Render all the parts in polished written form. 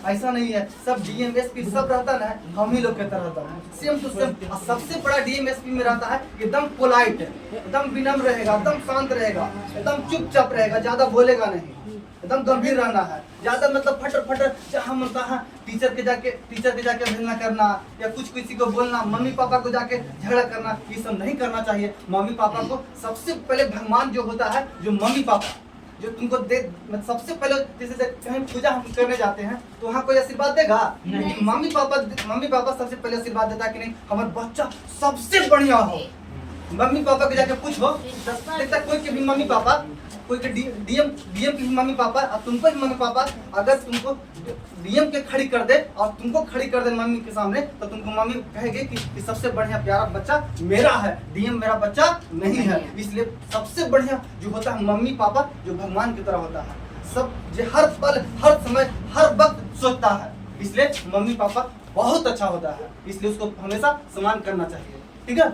ऐसा नहीं है, सब डीएमएसपी सब रहता ना हम ही लोग के तरह रहता है, सेम टू सेम। सबसे बड़ा डीएमएसपी में रहता है एकदम पोलाइट, एकदम विनम्र रहेगा, एकदम शांत रहेगा, एकदम चुपचाप रहेगा, ज्यादा बोलेगा नहीं, एकदम गंभीर रहना है। ज्यादा मतलब फटर फटर जहाँ मन तहाँ टीचर के जाके भेजना करना या कुछ किसी को बोलना, मम्मी पापा को जाके झगड़ा करना, ये सब नहीं करना चाहिए। मम्मी पापा को सबसे पहले भगवान जो होता है, जो मम्मी पापा जो तुमको दे, सबसे पहले जैसे कहीं पूजा हम करने जाते हैं तो वहाँ कोई आशीर्वाद देगा नहीं। मम्मी पापा सबसे पहले आशीर्वाद देता है कि नहीं हमारा बच्चा सबसे बढ़िया हो। मम्मी पापा को जाके पूछो, देखता कोई के भी मम्मी पापा, कोई के डीएम की भी मम्मी पापा और तुमको भी मम्मी पापा अगर तुमको डीएम के खड़ी कर दे और तुमको खड़ी कर दे मम्मी के सामने, तो तुमको मम्मी कहेगी कि सबसे बढ़िया प्यारा बच्चा मेरा है, डीएम मेरा बच्चा नहीं है। इसलिए सबसे बढ़िया जो होता है मम्मी पापा, जो भगवान की तरह होता है, सब जो हर पल हर समय हर वक्त सोचता है, इसलिए मम्मी पापा बहुत अच्छा होता है, इसलिए उसको हमेशा सम्मान करना चाहिए। ठीक है।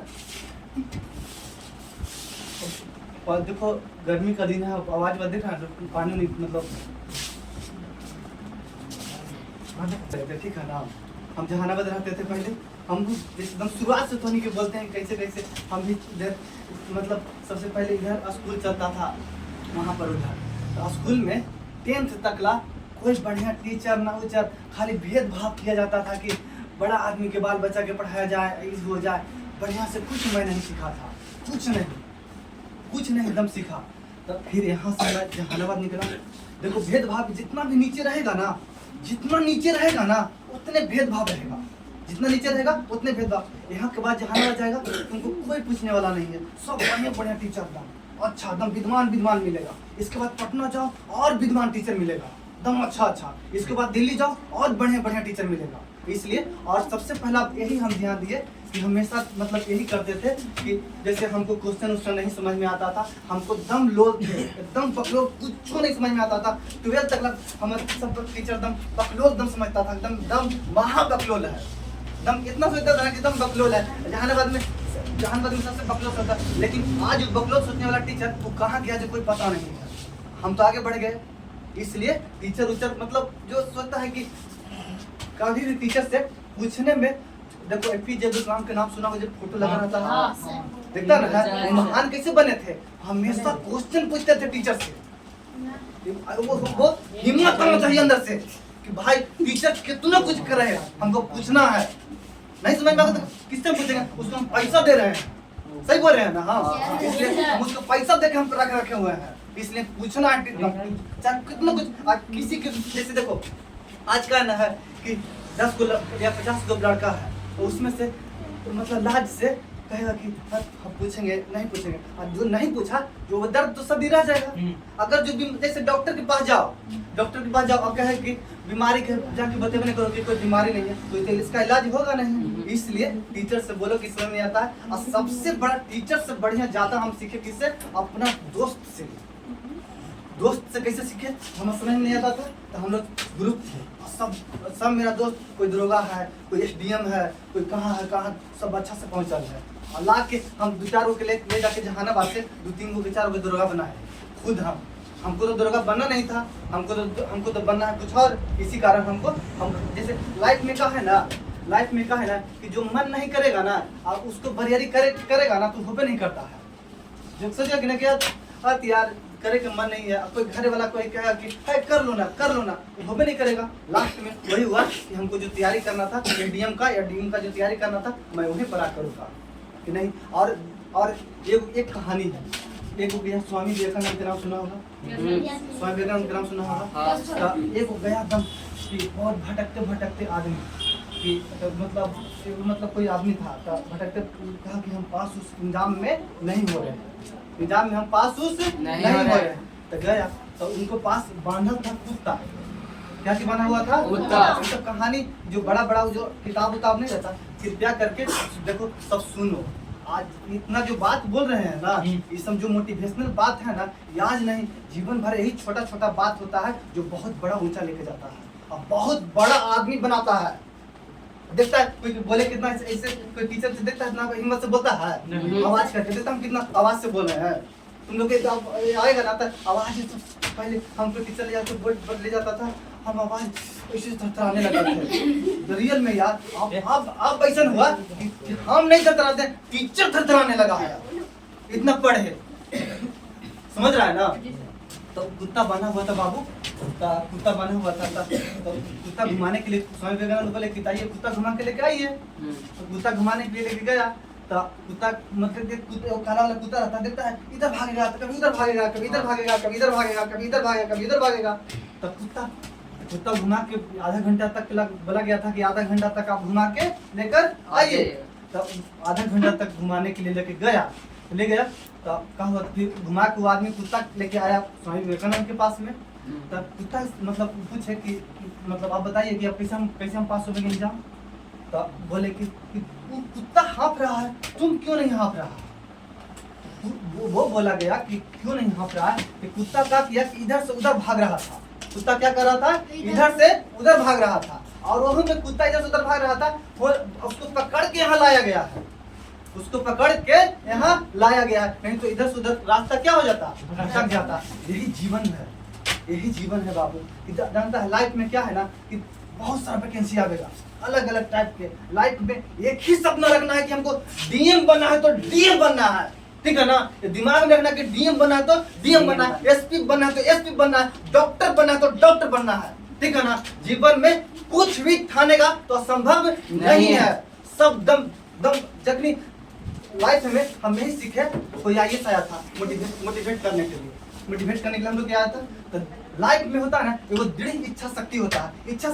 और देखो गर्मी का दिन है, आवाज बंद देखा, पानी नहीं मतलब ठीक है ना। हम जहानाबाद रहते थे पहले, हम एकदम शुरुआत से धोनी के बोलते हैं कैसे कैसे हम भी इधर मतलब सबसे पहले इधर स्कूल चलता था, वहाँ पर उधर तो स्कूल में 10th तक ला कोई बढ़िया टीचर ना उचर, खाली भेदभाव किया जाता था कि बड़ा आदमी के बाल बच्चा के पढ़ाया जाए, इस हो जाए, बढ़िया से कुछ मैं नहीं सीखा था, कुछ नहीं एकदम सीखा। तब फिर यहाँ से मैं जहानाबाद निकला, देखो भेदभाव जितना भी नीचे रहेगा ना, जितना नीचे रहेगा ना उतने भेदभाव रहेगा, जितना नीचे रहेगा उतने भेदभाव। यहाँ के बाद जहानाबाद जाएगा तुमको कोई पूछने वाला नहीं है, सब बढ़िया टीचर एकदम अच्छा, एकदम विद्वान मिलेगा। इसके बाद पटना जाओ और विद्वान टीचर मिलेगा, एकदम अच्छा। इसके बाद दिल्ली जाओ और बढ़िया टीचर मिलेगा। इसलिए और सबसे पहला यही हम ध्यान दिए कि हमेशा मतलब यही करते थे कि जैसे हमको क्वेश्चन नहीं समझ में आता था, हमको दम लोग थे, एकदम बकलोल, कुछ नहीं समझ में आता था। 12th तक हमारे सब टीचर एकदम बकलोल एकदम समझता था, एकदम महा बकलोल है, एकदम इतना सोचता था कि एकदम बकलोल है। जहानाबाद में सबसे बकलोल होता है, लेकिन आज बकलोल सोचने वाला टीचर वो कहाँ गया जो कोई पता नहीं है। हम तो आगे बढ़ गए, इसलिए टीचर उचर मतलब जो सोचता है कि कभी भी टीचर से पूछने में, देखो एपीजे अब्दुल कलाम के नाम सुना हो, जब फोटो लगा रहता है देखता ना, महान कैसे बने थे, हमेशा क्वेश्चन पूछते थे टीचर से। वो हिम्मत करना चाहिए अंदर से कि भाई टीचर कितना कुछ कर रहे हैं, हमको पूछना है, नहीं समझ में आता तो किससे पूछेंगे, उसको हम पैसा दे रहे हैं, सही बोल रहे हैं ना। हाँ, इसलिए हम उसको पैसा दे के हम रखे हुए हैं, इसलिए पूछना है कितना कुछ। किसी के जैसे देखो आज का ना है कि 10 को या 50 को लड़का है, तो उसमें से तो मतलब लाज से कहेगा कि हम पूछेंगे नहीं पूछेंगे, और जो नहीं पूछा जो वो दर्द तो सब रह जाएगा। अगर जो जैसे डॉक्टर के पास जाओ अब कहे कि बीमारी के जाके बतेबे नहीं करो कि कोई बीमारी नहीं है, तो इसका इलाज होगा नहीं। इसलिए टीचर से बोलो कि समझ नहीं आता है। और सबसे बड़ा टीचर से बढ़िया ज्यादा हम सीखे किससे, अपना दोस्त से कैसे सीखे, हमें समझ नहीं आता था तो हम लोग ग्रुप थे, सब मेरा दोस्त, कोई दरोगा है, कोई एसडीएम है, कोई कहाँ है, सब अच्छा से पहुँचल है। और ला के हम 2-4 को ले जाके जहानाबाद से 2-3 को 4 को दरोगा बना है खुद। हमको तो दरोगा बनना नहीं था, हमको तो बनना है कुछ और। इसी कारण हम जैसे लाइफ में का है ना कि जो मन नहीं करेगा ना और उसको बरियारी करेगा ना तो होबे नहीं करता है। जो सोचा कि ना क्या यार करे के मन नहीं है, कोई घर वाला कोई कहेगा कि कर लो ना, होबे नहीं करेगा। लास्ट में वही हुआ कि हमको जो तैयारी करना था डीएम का जो तैयारी करना था, मैं वहीं पर करूँगा कि नहीं। और एक कहानी है, एक गया स्वामी विवेकानंद के नाम सुना होगा, स्वामी विवेकानंद के नाम सुना होगा। एक गया एकदम कि बहुत भटकते आदमी कि मतलब कोई आदमी था, तो भटकते कहा कि हम पास उस एग्जाम में नहीं हो रहे हैं, एग्जाम में हम पास उस नहीं हो रहे हैं। तो गया तो उनको पास बांधा था कुत्ता, क्या कि बना हुआ था कुत्ता। सब कहानी जो बड़ा जो किताब नहीं रहता, कृपया करके देखो सब सुनो। आज इतना जो बात बोल रहे हैं ना, ये सब जो मोटिवेशनल बात है ना, ये आज नहीं जीवन भर यही छोटा बात होता है जो बहुत बड़ा ऊंचा लेके जाता है और बहुत बड़ा आदमी बनाता है। देखता है कोई बोले कितना ऐसे कोई टीचर से देखता है इतना हिम्मत से बोलता है, आवाज करके देखता हम कितना आवाज से बोल रहे हैं। तुम लोग आएगा ना तो आवाज पहले हमको टीचर ले जाकर बोर्ड ले जाता था, हम आवाज ऐसे थरथराने लगे थे रियल में यार। अब ऐसा हुआ कि हम नहीं थरथराते, टीचर थरथराने लगा है इतना पढ़े, समझ रहा है ना। तो कुत्ता बना हुआ था बाबू, कुत्ता बना हुआ था तो कुत्ता घुमाने के लिए स्वामी विवेकानंद बोले कि ताइए कुत्ता घुमा के लेके आइए। तो कुत्ता घुमाने के लिए लेके गया तो कुत्ता मतलब काला वाला कुत्ता रहता, देखता है इधर भागेगा तो कभी उधर भागेगा, कभी इधर भागेगा, कभी इधर भागेगा, कभी इधर भागेगा, कभी इधर भागेगा। तो कुत्ता घुमा के आधा घंटा तक बोला गया था कि आधा घंटा तक आप घुमा के लेकर आइए। तो आधा घंटा तक घुमाने के लिए लेके गया, ले गया तो कहा हुआ फिर घुमा के वो आदमी कुत्ता लेके आया स्वामी विवेकानंद के पास में। तब कुत्ता मतलब पूछे कि मतलब आप बताइए कि अब कैसे हम पास हो गए एग्जाम। तो बोले कि वो कुत्ता हाँफ रहा है, तुम क्यों नहीं हाँफ रहा। वो बोला गया कि क्यों नहीं हाँफ रहा है कि कुत्ता क्या किया कि इधर से उधर भाग रहा था। कुत्ता क्या कर रहा था, इधर से उधर भाग रहा था और वहाँ में कुत्ता इधर से उधर भाग रहा था। वो उसको पकड़ के यहाँ लाया गया है, उसको पकड़ के यहाँ लाया गया है, नहीं तो इधर से उधर रास्ता क्या हो जाता, भटक जाता। यही जीवन है, यही जीवन है बाबू। जानता है लाइफ में क्या है ना कि बहुत सारा वैकेंसी आवेगा अलग अलग टाइप के। लाइफ में एक ही सपना रखना है कि हमको डीएम बनना है तो डीएम बनना है, ठीक है ना। दिमाग में रखना कि डीएम बनना है तो डीएम बनना है, एसपी बनना है तो एसपी बनना है, डॉक्टर बनना है तो डॉक्टर बनना है, ठीक है ना। जीवन में कुछ भी ठाने का तो असंभव नहीं है, सब दम जखनी लाइफ में हम यही सीखे। कोई आईएएस आया था मोटिवेट करने के लिए हम लोग आया था। तो लाइफ में होता है ना वो दृढ़ इच्छा शक्ति होता है, इच्छा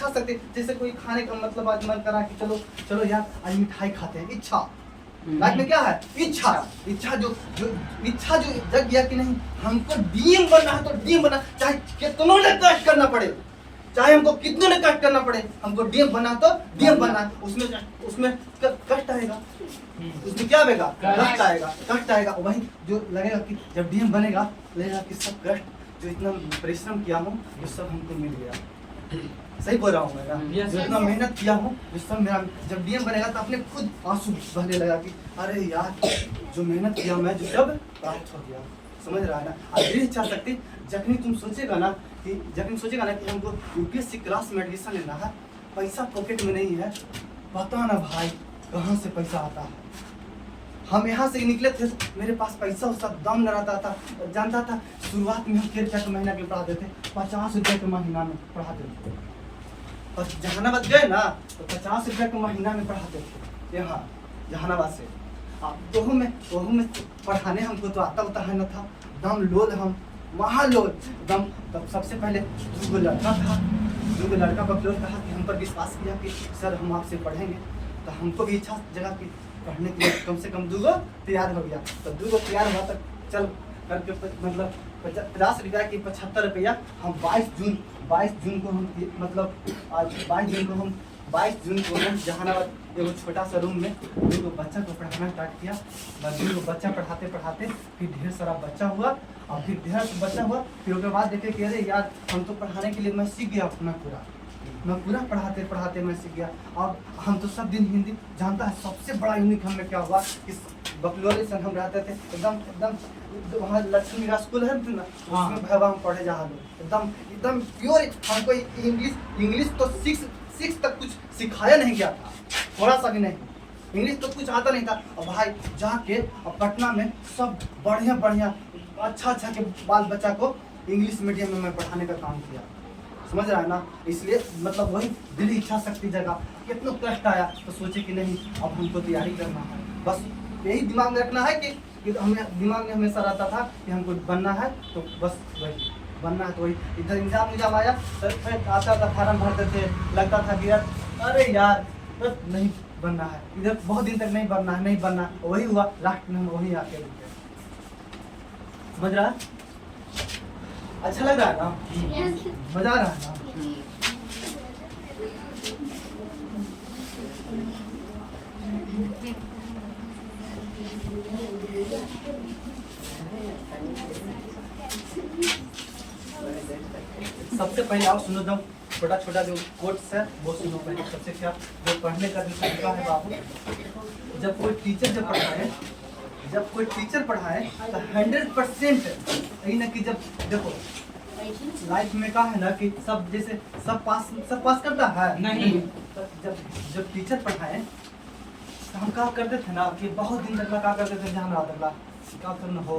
शक्ति जैसे कोई खाने का मतलब आज मन करा कि चलो यार आज मिठाई खाते हैं, इच्छा। लाइफ में क्या है, इच्छा जो जग गया कि नहीं हमको डीएम बनना है तो डीएम बनना, चाहे कितनों ने कष्ट करना पड़े, चाहे हमको कितनों ने कष्ट करना पड़े, हमको डीएम बनना तो डीएम बनना। उसमें कष्ट आएगा, उसमें क्या आएगा, कष्ट आएगा। वही जो लगेगा कि जब डीएम बनेगा लगेगा कि सब कष्ट जो इतना परिश्रम किया हूँ वो सब हमको मिल गया। सही बोल रहा हूँ मैं ना, जो इतना मेहनत किया हूँ वो सब मेरा, जब डीएम बनेगा तो अपने खुद आंसू बहने लगा कि अरे यार जो मेहनत किया मैं जो सब प्राप्त हो गया। समझ रहा है ना। और दृढ़ इच्छा शक्ति जखनी तुम सोचेगा ना कि हमको यूपीएससी क्लास में एडमिशन लेना है, पैसा पॉकेट में नहीं है, पता ना भाई कहाँ से पैसा आता है। हम यहाँ से निकले थे, मेरे पास पैसा उसका दम न रहता था। जानता था शुरुआत में हम 1 रुपया के महीना के पढ़ाते थे, 50 रुपये के महीना में पढ़ाते थे। और जहानाबाद गए ना तो 50 रुपये के महीना में पढ़ाते थे यहाँ जहानाबाद से। वह में पढ़ाने हमको तो आता है न था, दम लोल हम महालोल दम। तब सबसे पहले 2 लड़का बकलोल कहा कि हम पर विश्वास किया कि सर हम आपसे पढ़ेंगे। तो हमको भी इच्छा जगह की पढ़ने के लिए कम से कम 2 तैयार हो गया। तो 2 तैयार हुआ तक चल करके मतलब 50 रुपया की 75 रुपया हम 22 जून को हम मतलब आज 22 जून को हम जहानाबाद एगो छोटा सा रूम में 2 बच्चा को पढ़ाना स्टार्ट किया। 2 बच्चा पढ़ाते फिर ढेर सारा बच्चा हुआ और फिर उसके बाद देखे कि अरे यार हम तो पढ़ाने के लिए मैं सीख गया मैं पूरा पढ़ाते मैं सीख गया। और हम तो सब दिन हिंदी जानता है। सबसे बड़ा यूनिक हमें क्या हुआ कि बकलोली से हम रहते थे एकदम वहाँ लक्ष्मी का स्कूल है ना, उसमें भैया हम पढ़े जा एकदम प्योर। हमको इंग्लिश तो 6 तक कुछ सिखाया नहीं गया था, थोड़ा सा भी नहीं, इंग्लिश तो कुछ आता नहीं था। और भाई जाके और पटना में सब बढ़िया अच्छा के बाल बच्चा को इंग्लिश मीडियम में मैं पढ़ाने का काम किया। समझ रहा है ना। इसलिए मतलब वही दिल इच्छा शक्ति जगह कितना कष्ट आया तो सोचे कि नहीं अब हमको तैयारी करना है। बस यही दिमाग में रखना है कि हमें दिमाग में हमेशा रहता था कि हमको बनना है तो बस वही बनना है। तो वही इधर एग्जाम आया तो फिर आता था फार्म भरते थे, लगता था कि यार अरे यार बस नहीं बनना है, इधर बहुत दिन तक नहीं बनना। वही हुआ, लास्ट में हम वही आके रुके। समझ रहा है, अच्छा लग रहा है ना, मजा आ रहा है ना। सबसे पहले आप सुनो, जब छोटा जो कोट्स है वो सुनो पहले। सबसे क्या जो पढ़ने का जो तरीका है बाबू, जब कोई टीचर पढ़ाए तो 100% यही ना कि जब देखो लाइफ में क्या है ना कि सब जैसे सब पास करता है नहीं। तो जब टीचर पढ़ाए तो हम क्या करते थे ना कि बहुत दिन तक क्या करते थे, ध्यान रहा था क्या करना हो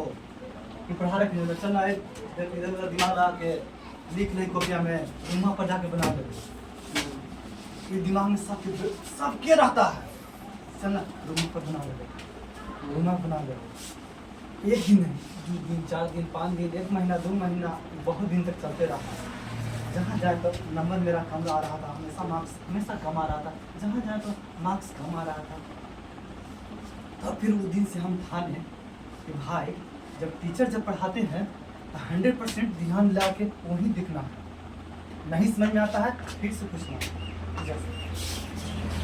कि पढ़ा रखे चल ना इधर उधर दिमाग लगा के लिख ले कॉपिया में, वहाँ पर जाके बना दे। ये दिमाग में सबके रहता है, चल ना रूम पर बना ले, रूम बना ले। एक दिन नहीं, 2 दिन 4 दिन 5 दिन 1 महीना 2 महीना बहुत दिन तक चलते रहा। जहाँ जाए तो नंबर मेरा कम आ रहा था, हमेशा मार्क्स हमेशा कम आ रहा था, जहाँ जाए तो मार्क्स कम आ रहा था। तब फिर उस दिन से हम ठाने कि भाई जब टीचर जब पढ़ाते हैं तो 100% ध्यान ला के वहीं दिखना है। नहीं समझ में आता है फिर से पूछना,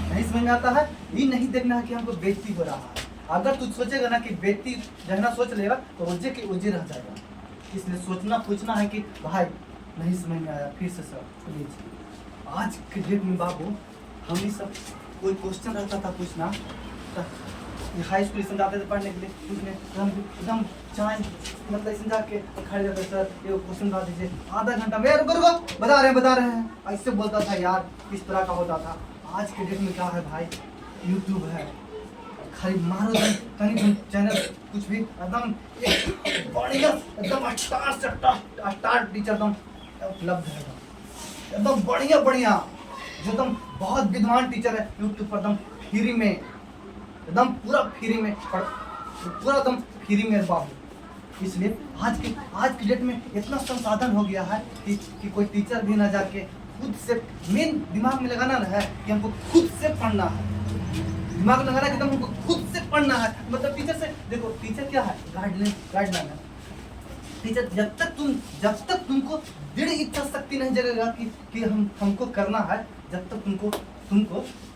नहीं समझ में आता है ये नहीं देखना है कि हमको बेइज्जती हो रहा है। अगर तू सोचेगा ना कि बेइज्जती जहना सोच लेगा तो उज्जे के उज्जे रह जाएगा। इसलिए सोचना पूछना है कि भाई नहीं समझ में आया फिर से सर प्लीज। आज के डेट में बाबू हम ही सब कोई क्वेश्चन रहता था पूछना, हाई स्कूल इसमें जाते थे पढ़ने के लिए, पूछने तो हम एकदम चाय मतलब इसमें जाके खड़े जाते सर ये क्वेश्चन बता दीजिए, आधा घंटा में रुको बता रहे हैं ऐसे बोलता था यार, इस तरह का होता था। आज के डेट में क्या है भाई, यूट्यूब है, खाली मारो कहीं चैनल कुछ भी एकदम बढ़िया एकदम स्टार टीचर एकदम उपलब्ध है, एकदम बढ़िया जो एकदम बहुत विद्वान टीचर है यूट्यूब पर एकदम फ्री में, एकदम पूरा फ्री में पूरा एकदम फ्री में बाबू। इसलिए आज की डेट में इतना संसाधन हो गया है कि कोई टीचर भी ना जाके खुद से मेन दिमाग में लगाना है कि हमको खुद से पढ़ना है, दिमाग लगाना कि हमको खुद से पढ़ना है। मतलब टीचर से देखो, टीचर क्या है, गाइडलाइन है। टीचर जब तक तुमको दृढ़ इच्छा शक्ति नहीं जगेगा कि हमको करना है, जब तक तुमको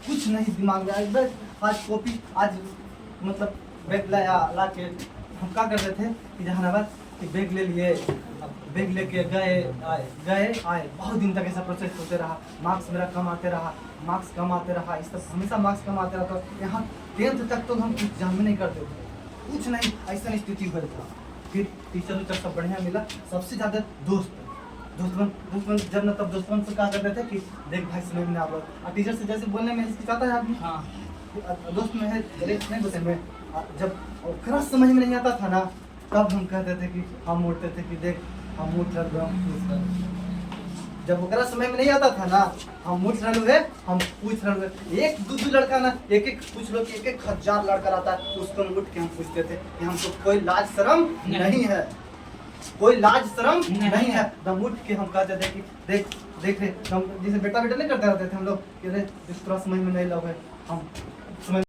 कुछ नहीं दिमाग में आएगा। आज कॉपी आज मतलब बैग ला के हम क्या करते थे कि जहानाबाद कि बैग ले लिए, बैग लेके गए आए बहुत दिन तक ऐसा प्रोसेस होते रहा। मार्क्स मेरा कम आते रहा, इस तरह हमेशा मार्क्स कम आते रहा। तो यहाँ 10th तक तो हम कुछ एग्जाम में नहीं करते थे, कुछ नहीं, ऐसा स्थिति हुआ था। फिर टीचर उचर सब बढ़िया मिला, सबसे ज़्यादा दोस्तवन जब न तब दोस्तवन से कहा करते थे कि देख भाई समझ में आप लोग, और टीचर से जैसे बोलने में हिचकिचाता है आदमी। हाँ, दोस्त में है नहीं बोलते में, जब खरा समझ में नहीं आता था ना तब हम कहते थे कि हम उठते थे कि देख हम उठ रहे, जब ओकरा समय में नहीं आता था ना हम उठ रहे है, हम पूछ रहे एक दो लड़का ना एक पूछ लो कि 1,000 लड़का रहता है, उसको उठ के हम पूछते थे कि हमको कोई लाज शर्म नहीं है, कोई लाज शर्म नहीं है। हम उठ के हम कहते थे कि देख हम जैसे बेटा नहीं करते रहते थे हम लोग कि थोड़ा समझ में नहीं लगे, हम समझ